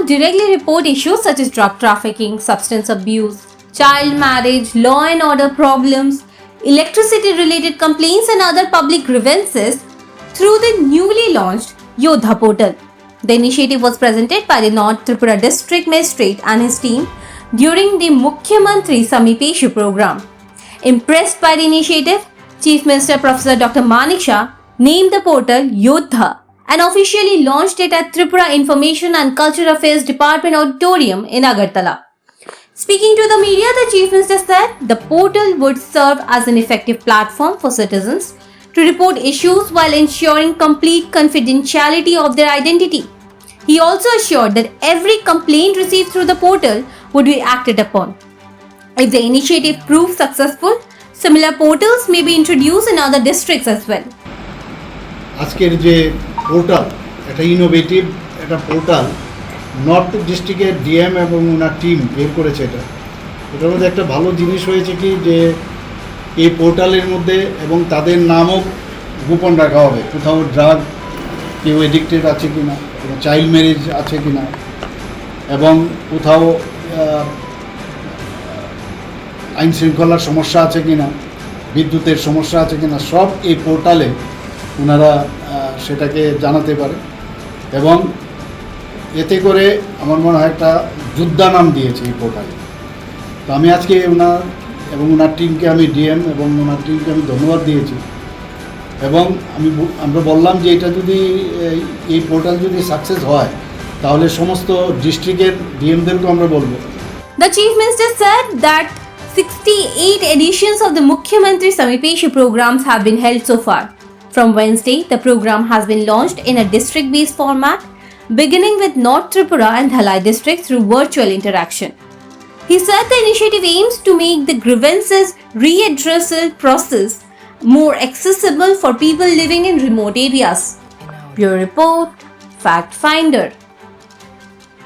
directly report issues such as drug trafficking, substance abuse, child marriage, law and order problems, electricity related complaints, and other public grievances through the newly launched Yodha portal. The initiative was presented by the North Tripura District Magistrate and his team during the Mukhyamantri Samipeshu program. Impressed by the initiative, Chief Minister Professor Dr. Manik Shah named the portal Yodha and officially launched it at Tripura Information and Cultural Affairs Department Auditorium in Agartala. Speaking to the media, the Chief Minister said the portal would serve as an effective platform for citizens to report issues while ensuring complete confidentiality of their identity. He also assured that every complaint received through the portal would be acted upon. If the initiative proves successful, similar portals may be introduced in other districts as well. আজকের যে portal, এটা innovative একটা portal north ডিস্ট্রিক্টের DM এবং ওনার team বের করেছে। এটার মধ্যে একটা ভালো জিনিস হয়েছে কি যে এই পোর্টালের মধ্যে এবং তাদের নামও গোপন রাখা হবে, কোথাও ড্রাগ কেউ এডিক্টেড আছে কিনা, কোনো চাইল্ড ম্যারেজ আছে কিনা, এবং কোথাও আইন শৃঙ্খলার সমস্যা আছে কিনা, বিদ্যুতের সমস্যা আছে কিনা, সব এই পোর্টালে ওনারা সেটাকে জানাতে পারে। এবং এতে করে আমার মনে হয় একটা যোদ্ধা নাম দিয়েছে এই পোর্টালে। তো আমি আজকে ওনার এবং ওনার টিমকে, আমি ডিএম এবং ওনার টিমকে আমি ধন্যবাদ দিয়েছি। এবং আমরা বললাম যে এটা যদি এই পোর্টাল যদি সাকসেস হয় তাহলে সমস্ত ডিস্ট্রিক্টের ডিএমদেরকে আমরা বলবো। The Chief Minister said that 68 editions of the Mukhyamantri Samipeshu programs have been held so far. From Wednesday, the program has been launched in a district-based format, beginning with North Tripura and Dhalai district through virtual interaction. He said the initiative aims to make the grievances readdressal process more accessible for people living in remote areas. Bureau Report, Fact Finder.